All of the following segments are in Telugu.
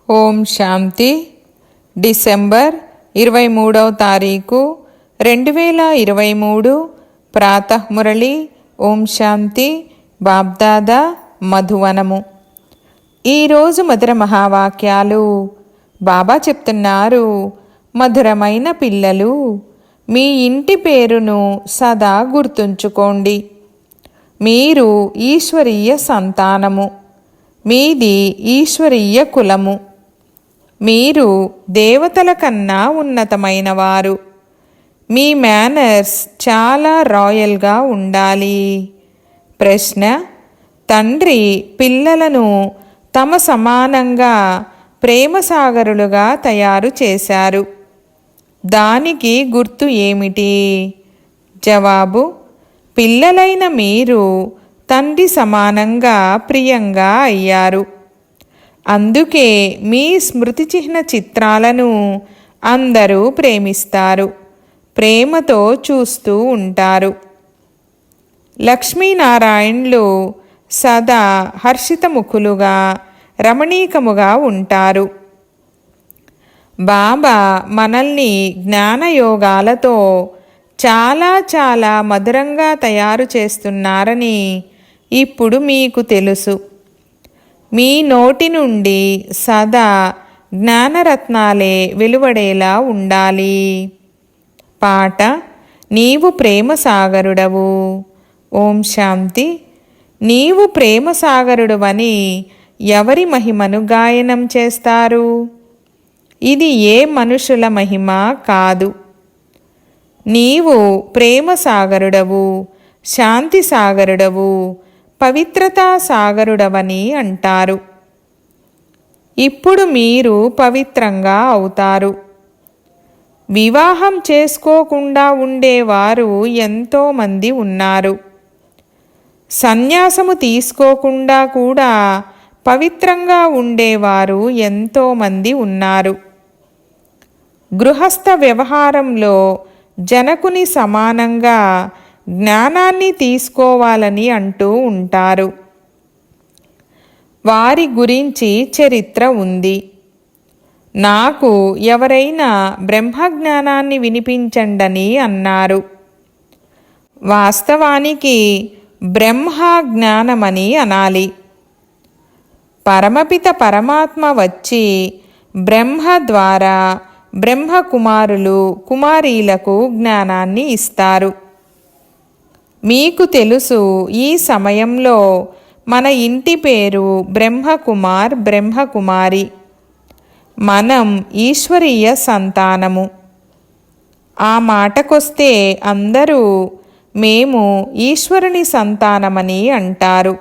ఓం శాంతి. డిసెంబర్ 23వ తారీఖు 2023 ప్రాతఃమురళి. ఓం శాంతి. బాబ్దాదా మధువనము. ఈరోజు మధుర మహావాక్యాలు. బాబా చెప్తున్నారు, మధురమైన పిల్లలు, మీ ఇంటి పేరును సదా గుర్తుంచుకోండి. మీరు ఈశ్వరీయ సంతానము, మీది ఈశ్వరీయ కులము. మీరు దేవతల కన్నా ఉన్నతమైన వారు. మీ మేనర్స్ చాలా రాయల్గా ఉండాలి. ప్రశ్న: తండ్రి పిల్లలను తమ సమానంగా ప్రేమసాగరులుగా తయారు చేశారు. దానికి గుర్తు ఏమిటి? జవాబు: పిల్లలైన మీరు తండ్రి సమానంగా ప్రియంగా అయ్యారు. అందుకే మీ స్మృతి చిహ్న చిత్రాలను అందరూ ప్రేమిస్తారు, ప్రేమతో చూస్తూ ఉంటారు. లక్ష్మీనారాయణులు సదా హర్షితముఖులుగా రమణీకముగా ఉంటారు. బాబా మనల్ని జ్ఞానయోగాలతో చాలా చాలా మధురంగా తయారు చేస్తున్నారని ఇప్పుడు మీకు తెలుసు. మీ నోటి నుండి సదా జ్ఞానరత్నాలే వెలువడేలా ఉండాలి. పాట: నీవు ప్రేమ సాగరుడవు. ఓం శాంతి. నీవు ప్రేమ సాగరుడవని ఎవరి మహిమను గాయనం చేస్తారు? ఇది ఏ మనుషుల మహిమ కాదు. నీవు ప్రేమ సాగరుడవు, శాంతి సాగరుడవు, పవిత్రతా సాగరుడవని అంటారు. ఇప్పుడు మీరు పవిత్రంగా అవుతారు. వివాహం చేసుకోకుండా ఉండేవారు ఎంతోమంది ఉన్నారు. సన్యాసము తీసుకోకుండా కూడా పవిత్రంగా ఉండేవారు ఎంతోమంది ఉన్నారు. గృహస్థ వ్యవహారంలో జనకుని సమానంగా జ్ఞానాన్ని తీసుకోవాలని అంటూ ఉంటారు. వారి గురించి చరిత్ర ఉంది. నాకు ఎవరైనా బ్రహ్మజ్ఞానాన్ని వినిపించండని అన్నారు. వాస్తవానికి బ్రహ్మజ్ఞానమని అనాలి. పరమపిత పరమాత్మ వచ్చి బ్రహ్మ ద్వారా బ్రహ్మకుమారులు కుమారీలకు జ్ఞానాన్ని ఇస్తారు. మీకు తెలుసు, ఈ సమయంలో మన ఇంటి పేరు బ్రహ్మకుమార్, బ్రహ్మకుమారి. మనం ఈశ్వరీయ సంతానము. ఆ మాటకొస్తే అందరూ మేము ఈశ్వరుని సంతానమని అంటారు.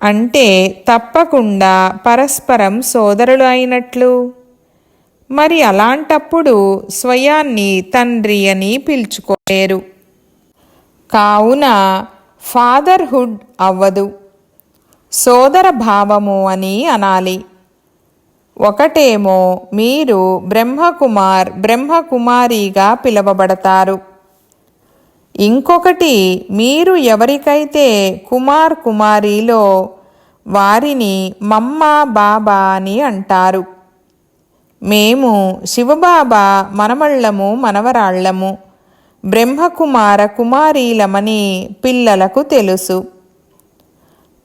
అంటే తప్పకుండా పరస్పరం సోదరులు అయినట్లు. మరి అలాంటప్పుడు స్వయాన్ని తండ్రి అని పిలుచుకోలేరు. కావున ఫాదర్హుడ్ అవ్వదు, సోదర భావము అని అనాలి. ఒకటేమో మీరు బ్రహ్మకుమార్, బ్రహ్మకుమారిగా పిలువబడతారు. ఇంకొకటి మీరు ఎవరికైతే కుమార్ కుమారిలో వారిని మమ్మా బాబా అని అంటారు. మేము శివబాబా మనమళ్ళము, మనవరాళ్లము, బ్రహ్మకుమార కుమారీలమని పిల్లలకు తెలుసు.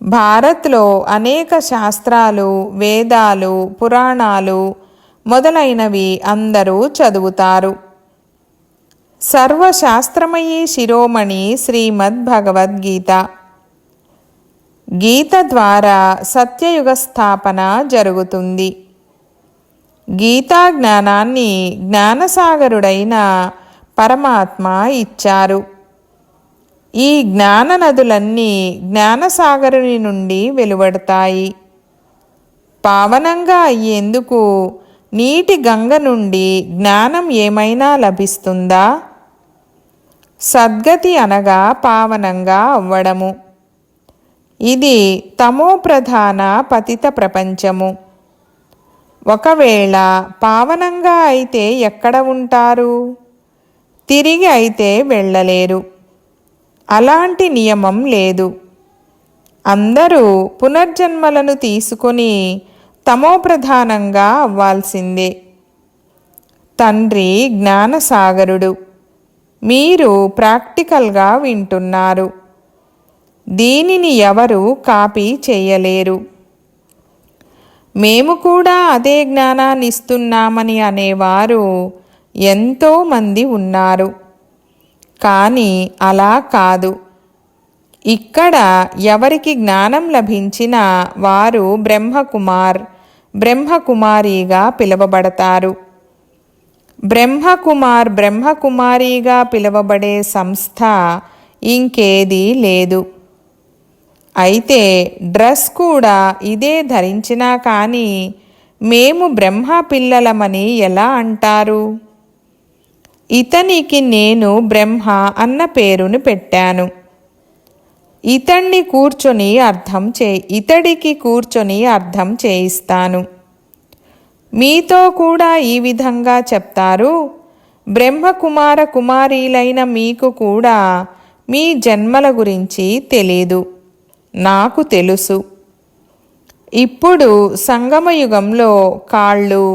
భారత్లో అనేక శాస్త్రాలు, వేదాలు, పురాణాలు మొదలైనవి అందరూ చదువుతారు. సర్వశాస్త్రమయీ శిరోమణి శ్రీమద్ భగవద్గీత. గీత ద్వారా సత్యయుగ స్థాపన జరుగుతుంది. గీతా జ్ఞానాన్ని జ్ఞానసాగరుడైన పరమాత్మ ఇచ్చారు. ఈ జ్ఞాన నదులన్నీ జ్ఞానసాగరుని నుండి వెలువడతాయి. పావనంగా అయ్యేందుకు నీటి గంగ నుండి జ్ఞానం ఏమైనా లభిస్తుందా? సద్గతి అనగా పావనంగా అవ్వడము. ఇది తమో ప్రధాన పతిత ప్రపంచము. ఒకవేళ పావనంగా అయితే ఎక్కడ ఉంటారు? తిరిగి అయితే వెళ్ళలేరు. అలాంటి నియమం లేదు. అందరూ పునర్జన్మలను తీసుకొని తమోప్రధానంగా అవ్వాల్సిందే. తండ్రి జ్ఞానసాగరుడు, మీరు ప్రాక్టికల్గా వింటున్నారు. దీనిని ఎవరు కాపీ చేయలేరు. మేము కూడా అదే జ్ఞానాన్ని ఇస్తున్నామని అనేవారు ఎంతోమంది ఉన్నారు. కానీ అలా కాదు. ఇక్కడ ఎవరికి జ్ఞానం లభించినా వారు బ్రహ్మకుమార్, బ్రహ్మకుమారిగా పిలువబడతారు. బ్రహ్మకుమార్, బ్రహ్మకుమారిగా పిలువబడే సంస్థ ఇంకేదీ లేదు. అయితే డ్రెస్ కూడా ఇదే ధరించినా కానీ మేము బ్రహ్మ పిల్లలమని ఎలా అంటారు? ఇతనికి నేను బ్రహ్మ అన్న పేరును పెట్టాను. ఇతడికి కూర్చొని అర్థం చేయిస్తాను. మీతో కూడా ఈ విధంగా చెప్తారు. బ్రహ్మకుమార కుమారీలైన మీకు కూడా మీ జన్మల గురించి తెలీదు, నాకు తెలుసు. ఇప్పుడు సంగమయుగంలో కాళ్ళు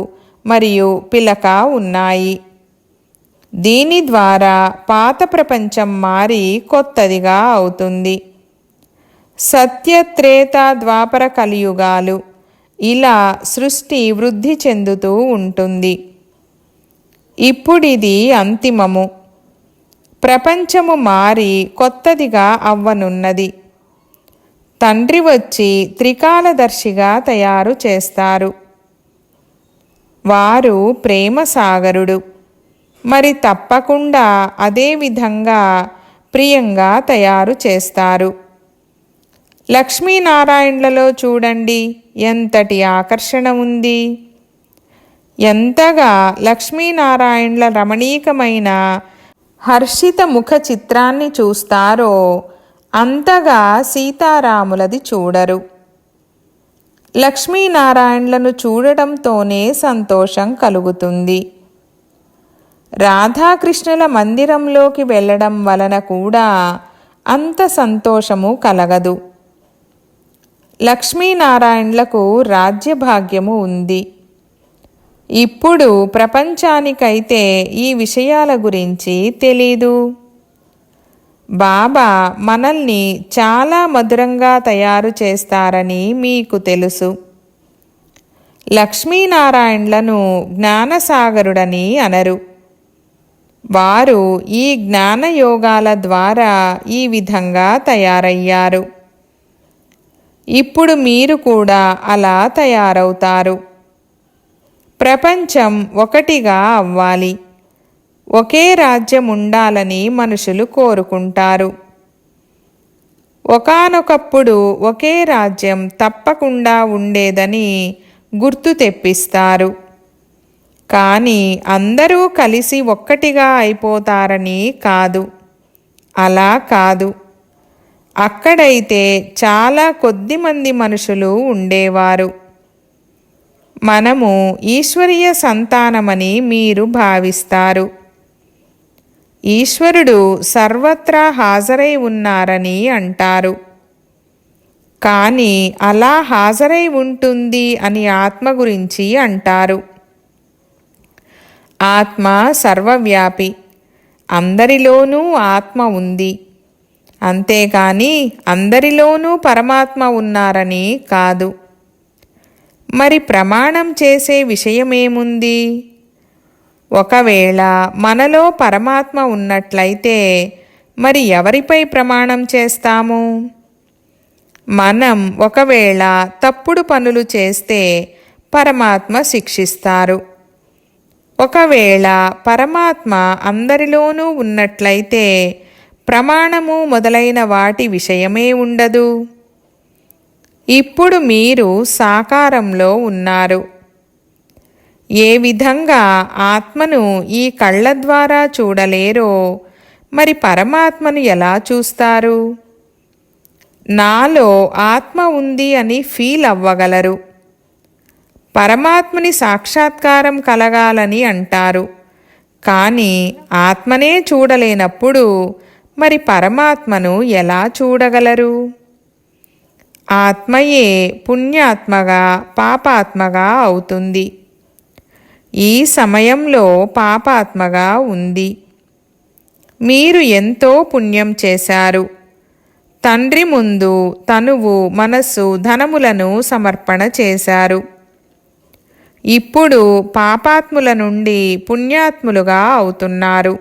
మరియు పిలక ఉన్నాయి. దీని ద్వారా పాత ప్రపంచం మారి కొత్తదిగా అవుతుంది. సత్య, త్రేత, ద్వాపర, కలియుగాలు ఇలా సృష్టి వృద్ధి చెందుతూ ఉంటుంది. ఇప్పుడిది అంతిమము. ప్రపంచము మారి కొత్తదిగా అవ్వనున్నది. తండ్రి వచ్చి త్రికాలదర్శిగా తయారు చేస్తారు. వారు ప్రేమ సాగరుడు. మరి తప్పకుండా అదే విధంగా ప్రియంగా తయారు చేస్తారు. లక్ష్మీనారాయణులలో చూడండి ఎంతటి ఆకర్షణ ఉంది. ఎంతగా లక్ష్మీనారాయణుల రమణీకమైన హర్షిత ముఖ చిత్రాన్ని చూస్తారో అంతగా సీతారాములది చూడరు. లక్ష్మీనారాయణులను చూడటంతోనే సంతోషం కలుగుతుంది. రాధాకృష్ణుల మందిరంలోకి వెళ్ళడం వలన కూడా అంత సంతోషము కలగదు. లక్ష్మీనారాయణులకు రాజ్యభాగ్యము ఉంది. ఇప్పుడు ప్రపంచానికైతే ఈ విషయాల గురించి తెలీదు. బాబా మనల్ని చాలా మధురంగా తయారు చేస్తారని మీకు తెలుసు. లక్ష్మీనారాయణులను జ్ఞానసాగరుడని అనరు. వారు ఈ జ్ఞానయోగాల ద్వారా ఈ విధంగా తయారయ్యారు. ఇప్పుడు మీరు కూడా అలా తయారవుతారు. ప్రపంచం ఒకటిగా అవ్వాలి. ఒకే రాజ్యం ఉండాలని మనుషులు కోరుకుంటారు. ఒకానొకప్పుడు ఒకే రాజ్యం తప్పకుండా ఉండేదని గుర్తు తెప్పిస్తారు. కానీ అందరూ కలిసి ఒక్కటిగా అయిపోతారని కాదు. అలా కాదు. అక్కడైతే చాలా కొద్దిమంది మనుషులు ఉండేవారు. మనము ఈశ్వరీయ సంతానమని మీరు భావిస్తారు. ఈశ్వరుడు సర్వత్రా హాజరై ఉన్నారని అంటారు. కానీ అలా హాజరై ఉంటుంది అని ఆత్మ గురించి అంటారు. ఆత్మ సర్వవ్యాపి. అందరిలోనూ ఆత్మ ఉంది. అంతేకాని అందరిలోనూ పరమాత్మ ఉన్నారని కాదు. మరి ప్రమాణం చేసే విషయమేముంది? ఒకవేళ మనలో పరమాత్మ ఉన్నట్లయితే మరి ఎవరిపై ప్రమాణం చేస్తాము? మనం ఒకవేళ తప్పుడు పనులు చేస్తే పరమాత్మ శిక్షిస్తారు. ఒకవేళ పరమాత్మ అందరిలోనూ ఉన్నట్లయితే ప్రమాణము మొదలైన వాటి విషయమే ఉండదు. ఇప్పుడు మీరు సాకారంలో ఉన్నారు. ఏ విధంగా ఆత్మను ఈ కళ్ళ ద్వారా చూడలేరో మరి పరమాత్మను ఎలా చూస్తారు? నాలో ఆత్మ ఉంది అని ఫీల్ అవ్వగలరు. పరమాత్మని సాక్షాత్కారం కలగాలని అంటారు. కానీ ఆత్మనే చూడలేనప్పుడు మరి పరమాత్మను ఎలా చూడగలరు? ఆత్మయే పుణ్యాత్మగా పాపాత్మగా అవుతుంది. ఈ సమయంలో పాపాత్మగా ఉంది. మీరు ఎంతో పుణ్యం చేశారు. తండ్రి ముందు తనువు, మనస్సు, ధనములను సమర్పణ చేశారు. ఇప్పుడు పాపాత్ముల నుండి పుణ్యాత్ములుగా అవుతున్నారు.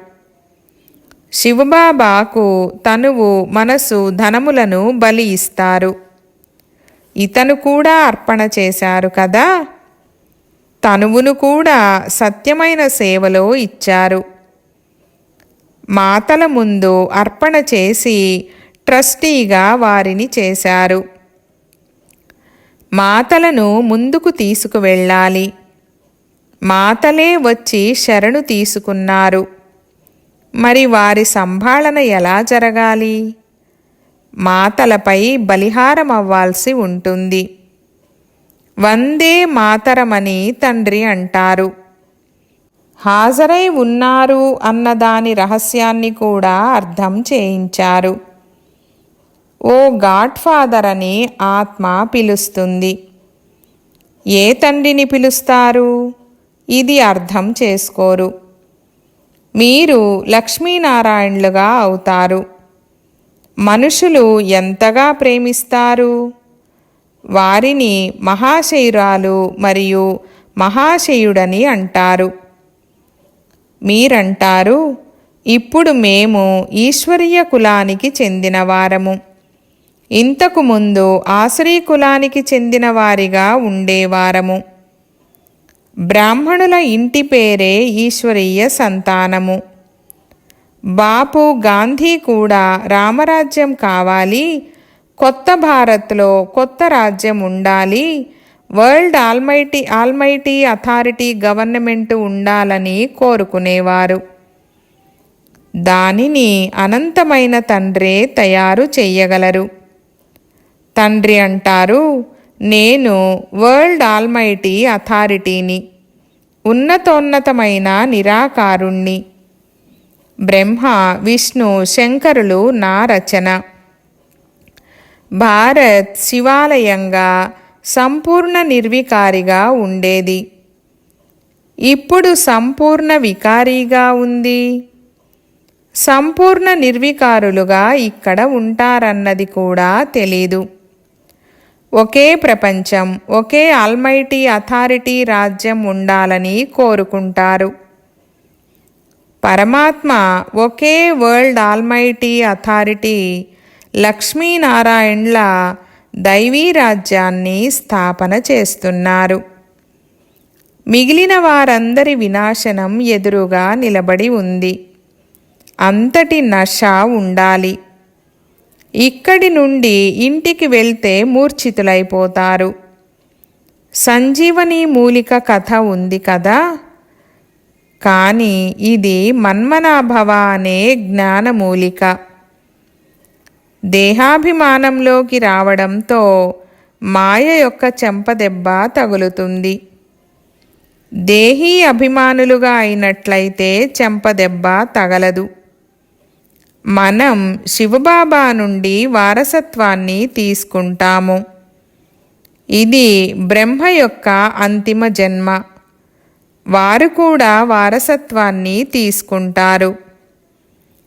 శివబాబాకు తనువు, మనసు, ధనములను బలి ఇస్తారు. ఇతను కూడా అర్పణ చేశారు కదా. తనువును కూడా సత్యమైన సేవలో ఇచ్చారు. మాతల ముందు అర్పణ చేసి ట్రస్టీగా వారిని చేశారు. మాతలను ముందుకు తీసుకువెళ్ళాలి. మాతలే వచ్చి శరణు తీసుకున్నారు. మరి వారి సంభాళన ఎలా జరగాలి? మాతలపై బలిహారం అవ్వాల్సి ఉంటుంది. వందే మాతరమని తండ్రి అంటారు. హాజరై ఉన్నారు అన్నదాని రహస్యాన్ని కూడా అర్థం చేయించారు. ఓ గాడ్ ఫాదర్ అని ఆత్మ పిలుస్తుంది. ఏ తండ్రిని పిలుస్తారు? ఇది అర్థం చేసుకోరు. మీరు లక్ష్మీనారాయణులుగా అవుతారు. మనుషులు ఎంతగా ప్రేమిస్తారు? వారిని మహాశయురాలు మరియు మహాశయుడని అంటారు. మీరంటారు, ఇప్పుడు మేము ఈశ్వరీయ కులానికి చెందినవారము. ఇంతకు ముందు ఆసురీ కులానికి చెందిన వారిగా ఉండేవారము. బ్రాహ్మణుల ఇంటి పేరే ఈశ్వరీయ సంతానము. బాపు గాంధీ కూడా రామరాజ్యం కావాలి, కొత్త భారత్లో కొత్త రాజ్యం ఉండాలి, వరల్డ్ ఆల్మైటీ అథారిటీ గవర్నమెంట్ ఉండాలని కోరుకునేవారు. దానిని అనంతమైన తండ్రే తయారు చెయ్యగలరు. తండ్రి అంటారు, నేను వరల్డ్ ఆల్మైటీ అథారిటీని, ఉన్నతోన్నతమైన నిరాకారుణ్ణి. బ్రహ్మ, విష్ణు, శంకరులు నా రచన. భారత్ శివాలయంగా సంపూర్ణ నిర్వికారిగా ఉండేది. ఇప్పుడు సంపూర్ణ వికారీగా ఉంది. సంపూర్ణ నిర్వికారులుగా ఇక్కడ ఉంటారన్నది కూడా తెలీదు. ఒకే ప్రపంచం, ఒకే ఆల్మైటీ అథారిటీ రాజ్యం ఉండాలని కోరుకుంటారు. పరమాత్మ ఒకే వరల్డ్ ఆల్మైటీ అథారిటీ లక్ష్మీనారాయణుల దైవీ రాజ్యాన్ని స్థాపన చేస్తున్నారు. మిగిలిన వారందరి వినాశనం ఎదురుగా నిలబడి ఉంది. అంతటి నష ఉండాలి. ఇక్కడి నుండి ఇంటికి వెళ్తే మూర్ఛితులైపోతారు. సంజీవని మూలిక కథ ఉంది కదా. కానీ ఇది మన్మనాభవ అనే జ్ఞానమూలిక. దేహాభిమానంలోకి రావడంతో మాయ యొక్క చెంపదెబ్బ తగులుతుంది. దేహీ అభిమానులుగా అయినట్లయితే చెంపదెబ్బ తగలదు. మనం శివబాబా నుండి వారసత్వాన్ని తీసుకుంటాము. ఇది బ్రహ్మ యొక్క అంతిమ జన్మ. వారు కూడా వారసత్వాన్ని తీసుకుంటారు.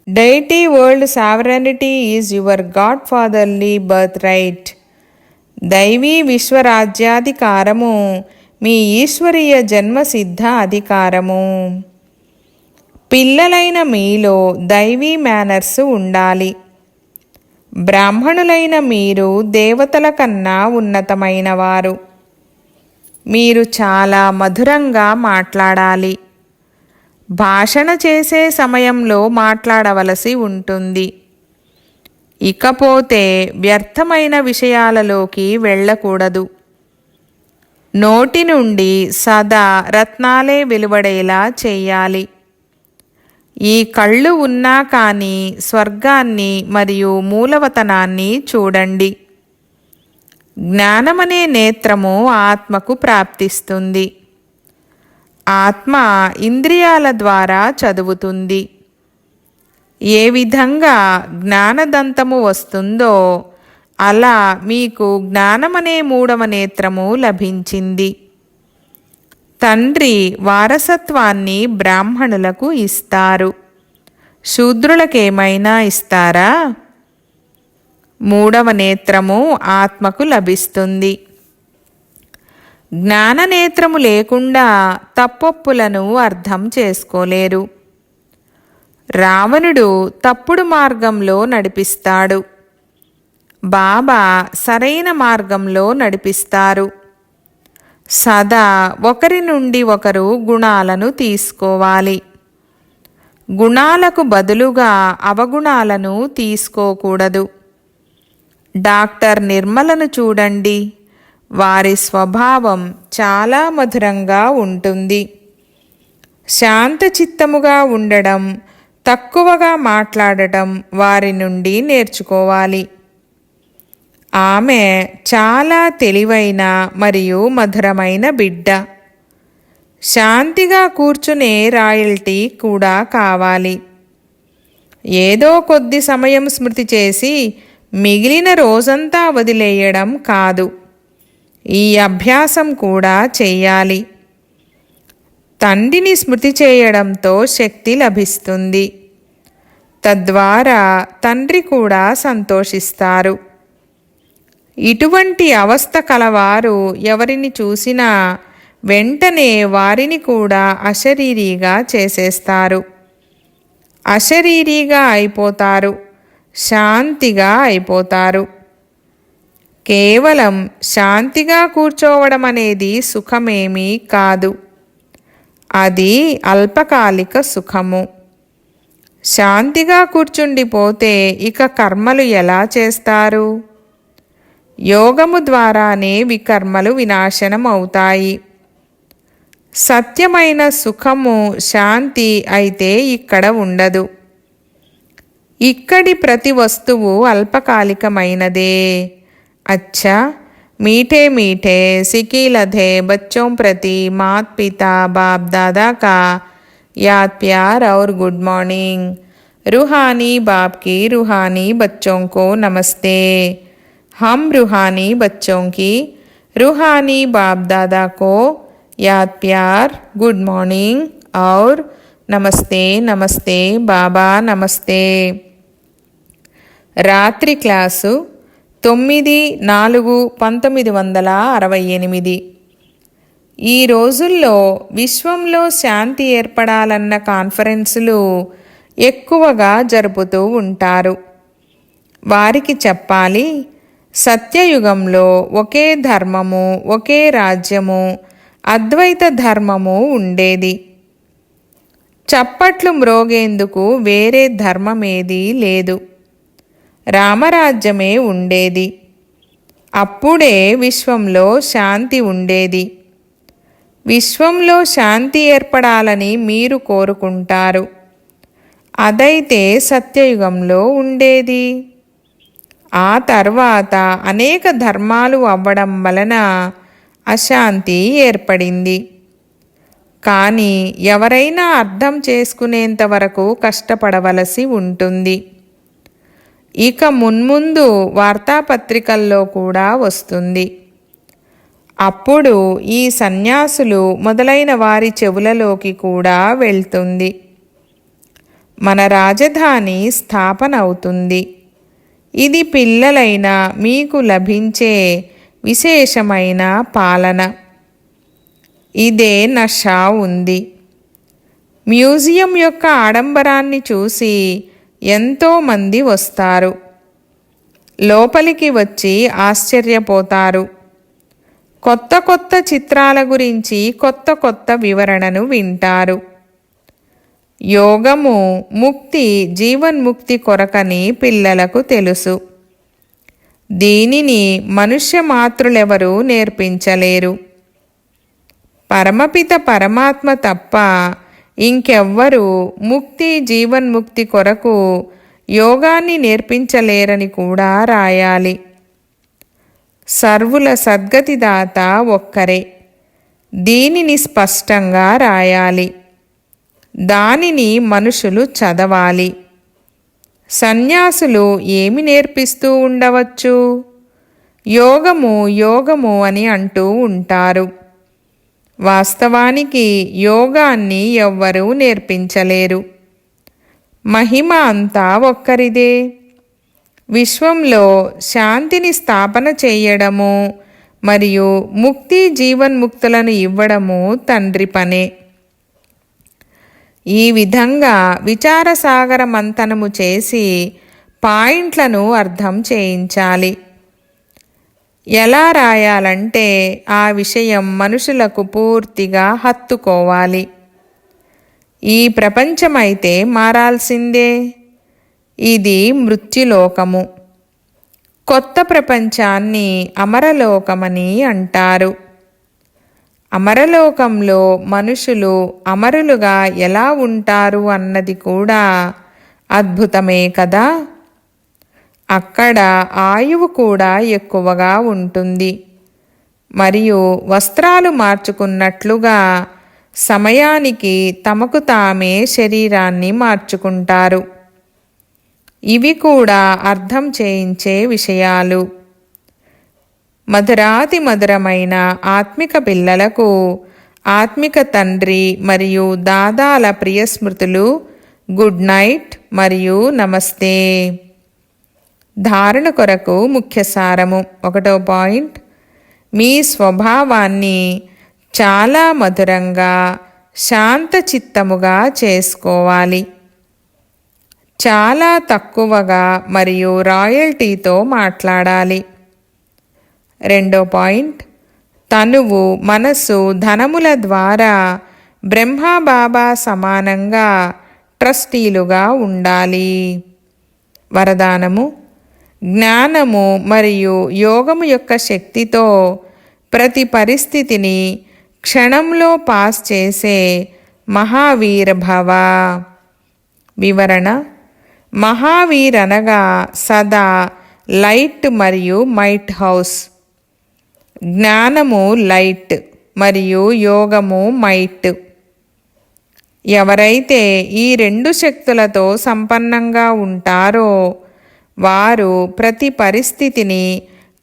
Deity world sovereignty is your God fatherly birth right. దైవీ విశ్వరాజ్యాధికారము మీ ఈశ్వరీయ జన్మసిద్ధ అధికారము. పిల్లలైన మీలో దైవీ మేనర్స్ ఉండాలి. బ్రాహ్మణులైన మీరు దేవతల కన్నా ఉన్నతమైన వారు. మీరు చాలా మధురంగా మాట్లాడాలి. భాషణ చేసే సమయంలో మాట్లాడవలసి ఉంటుంది. ఇకపోతే వ్యర్థమైన విషయాలలోకి వెళ్ళకూడదు. నోటి నుండి సదా రత్నాలే వెలువడేలా చేయాలి. ఈ కళ్ళు ఉన్నా కానీ స్వర్గాన్ని మరియు మూలవతనాన్ని చూడండి. జ్ఞానమనే నేత్రము ఆత్మకు ప్రాప్తిస్తుంది. ఆత్మ ఇంద్రియాల ద్వారా చదువుతుంది. ఏ విధంగా జ్ఞానదంతము వస్తుందో అలా మీకు జ్ఞానమనే మూడవ నేత్రము లభించింది. తండ్రి వారసత్వాన్ని బ్రాహ్మణులకు ఇస్తారు. శూద్రులకేమైనా ఇస్తారా? మూడవ నేత్రము ఆత్మకు లభిస్తుంది. జ్ఞాననేత్రము లేకుండా తప్పొప్పులను అర్థం చేసుకోలేరు. రావణుడు తప్పుడు మార్గంలో నడిపిస్తాడు. బాబా సరైన మార్గంలో నడిపిస్తారు. సదా ఒకరి నుండి ఒకరు గుణాలను తీసుకోవాలి. గుణాలకు బదులుగా అవగుణాలను తీసుకోకూడదు. డాక్టర్ నిర్మలను చూడండి. వారి స్వభావం చాలా మధురంగా ఉంటుంది. శాంతచిత్తముగా ఉండడం, తక్కువగా మాట్లాడటం వారి నుండి నేర్చుకోవాలి. ఆమె చాలా తెలివైన మరియు మధురమైన బిడ్డ. శాంతిగా కూర్చునే రాయల్టీ కూడా కావాలి. ఏదో కొద్ది సమయం స్మృతి చేసి మిగిలిన రోజంతా వదిలేయడం కాదు. ఈ అభ్యాసం కూడా చెయ్యాలి. తండ్రిని స్మృతి చేయడంతో శక్తి లభిస్తుంది. తద్వారా తండ్రి కూడా సంతోషిస్తారు. ఇటువంటి అవస్థ కలవారు ఎవరిని చూసినా వెంటనే వారిని కూడా అశరీరీగా చేసేస్తారు. అశరీరీగా అయిపోతారు. శాంతిగా అయిపోతారు. కేవలం శాంతిగా కూర్చోవడం అనేది సుఖమేమీ కాదు. అది అల్పకాలిక సుఖము. శాంతిగా కూర్చుండిపోతే ఇక కర్మలు ఎలా చేస్తారు? యోగము ద్వారానే వికర్మలు వినాశనం అవుతాయి. సత్యమైన సుఖము శాంతి అయితే ఇక్కడ ఉండదు. ఇక్కడి ప్రతి వస్తువు అల్పకాలికమైనదే. अच्छा मीठे मीठे सिकीलधे बच्चों प्रति मात पिता बाप दादा का याद प्यार और गुड मॉर्निंग। रूहानी बाप की रूहानी बच्चों को नमस्ते। हम रूहानी बच्चों की रूहानी बाप दादा को याद प्यार गुड मॉर्निंग और नमस्ते नमस्ते बाबा नमस्ते। రాత్రి క్లాసు 9/4/1968. ఈ రోజుల్లో విశ్వంలో శాంతి ఏర్పడాలన్న కాన్ఫరెన్సులు ఎక్కువగా జరుపుతూ ఉంటారు. వారికి చెప్పాలి, సత్యయుగంలో ఒకే ధర్మము, ఒకే రాజ్యము, అద్వైత ధర్మము ఉండేది. చప్పట్లు మ్రోగేందుకు వేరే ధర్మమేదీ లేదు. రామరాజ్యమే ఉండేది. అప్పుడే విశ్వంలో శాంతి ఉండేది. విశ్వంలో శాంతి ఏర్పడాలని మీరు కోరుకుంటారు. అదైతే సత్యయుగంలో ఉండేది. ఆ తర్వాత అనేక ధర్మాలు అవ్వడం వలన అశాంతి ఏర్పడింది. కానీ ఎవరైనా అర్థం చేసుకునేంత వరకు కష్టపడవలసి ఉంటుంది. ఇక మున్ముందు వార్తాపత్రికల్లో కూడా వస్తుంది. అప్పుడు ఈ సన్యాసులు మొదలైన వారి చెవులలోకి కూడా వెళ్తుంది. మన రాజధాని స్థాపన అవుతుంది. ఇది పిల్లలైన మీకు లభించే విశేషమైన పాలన. ఇదే నషా ఉంది. మ్యూజియం యొక్క ఆడంబరాన్ని చూసి ఎంతోమంది వస్తారు. లోపలికి వచ్చి ఆశ్చర్యపోతారు. కొత్త కొత్త చిత్రాల గురించి కొత్త కొత్త వివరణను వింటారు. యోగము, ముక్తి, జీవన్ముక్తి కొరకని పిల్లలకు తెలుసు. దీనిని మనుష్య మాతృలెవరూ నేర్పించలేరు. పరమపిత పరమాత్మ తప్ప ఇంకెవ్వరూ ముక్తి, జీవన్ముక్తి కొరకు యోగాన్ని నేర్పించలేరని కూడా రాయాలి. సర్వుల సద్గతిదాత ఒక్కరే. దీనిని స్పష్టంగా రాయాలి. దానిని మనుషులు చదవాలి. సన్యాసులు ఏమి నేర్పిస్తూ ఉండవచ్చు? యోగము యోగము అని అంటూ ఉంటారు. వాస్తవానికి యోగాన్ని ఎవ్వరూ నేర్పించలేరు. మహిమ అంతా ఒక్కరిదే. విశ్వంలో శాంతిని స్థాపన చేయడము మరియు ముక్తి జీవన్ముక్తులను ఇవ్వడము తండ్రి పనే. ఈ విధంగా విచారసాగర మంథనము చేసి పాయింట్లను అర్థం చేయించాలి. ఎలా రాయాలంటే ఆ విషయం మనుషులకు పూర్తిగా హత్తుకోవాలి. ఈ ప్రపంచమైతే మారాల్సిందే. ఇది మృత్యులోకము. కొత్త ప్రపంచాన్ని అమరలోకమని అంటారు. అమరలోకంలో మనుషులు అమరులుగా ఎలా ఉంటారు అన్నది కూడా అద్భుతమే కదా. అక్కడ ఆయువు కూడా ఎక్కువగా ఉంటుంది. మరియు వస్త్రాలు మార్చుకున్నట్లుగా సమయానికి తమకు తామే శరీరాన్ని మార్చుకుంటారు. ఇవి కూడా అర్థం చేయించే విషయాలు. మధురాతి మధురమైన ఆత్మిక పిల్లలకు ఆత్మిక తండ్రి మరియు దాదాల ప్రియస్మృతులు. గుడ్ నైట్ మరియు నమస్తే. ధారణ కొరకు ముఖ్య సారము. 1వ పాయింట్, మీ స్వభావాన్ని చాలా మధురంగా శాంతచిత్తముగా చేసుకోవాలి. చాలా తక్కువగా మరియు రాయల్టీతో మాట్లాడాలి. 2వ పాయింట్, తనువు మనస్సు ధనముల ద్వారా బ్రహ్మబాబా సమానంగా ట్రస్టీలుగా ఉండాలి. వరదానము, జ్ఞానము మరియు యోగము యొక్క శక్తితో ప్రతి పరిస్థితిని క్షణంలో పాస్ చేసే మహావీర భవ. వివరణ: మహావీర్ అనగా సదా లైట్ మరియు మైట్ హౌస్. జ్ఞానము లైట్ మరియు యోగము మైట్. ఎవరైతే ఈ 2 శక్తులతో సంపన్నంగా ఉంటారో వారు ప్రతి పరిస్థితిని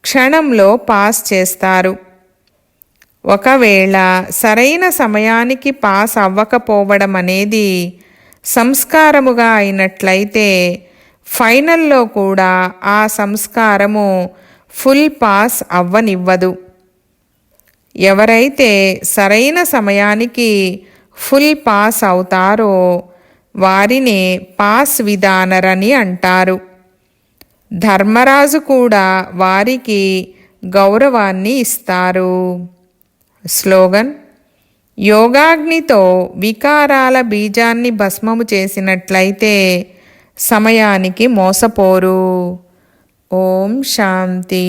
క్షణంలో పాస్ చేస్తారు. ఒకవేళ సరైన సమయానికి పాస్ అవ్వకపోవడం అనేది సంస్కారముగా అయినట్లయితే ఫైనల్లో కూడా ఆ సంస్కారము ఫుల్ పాస్ అవ్వనివ్వదు. ఎవరైతే సరైన సమయానికి ఫుల్ పాస్ అవుతారో వారినే పాస్ విధానరని అంటారు. ధర్మరాజు కూడా వారికి గౌరవాన్ని ఇస్తారు. స్లోగన్: యోగాగ్నితో వికారాల బీజాన్ని భస్మము చేసినట్లయితే సమయానికి మోసపోరు. ఓం శాంతి.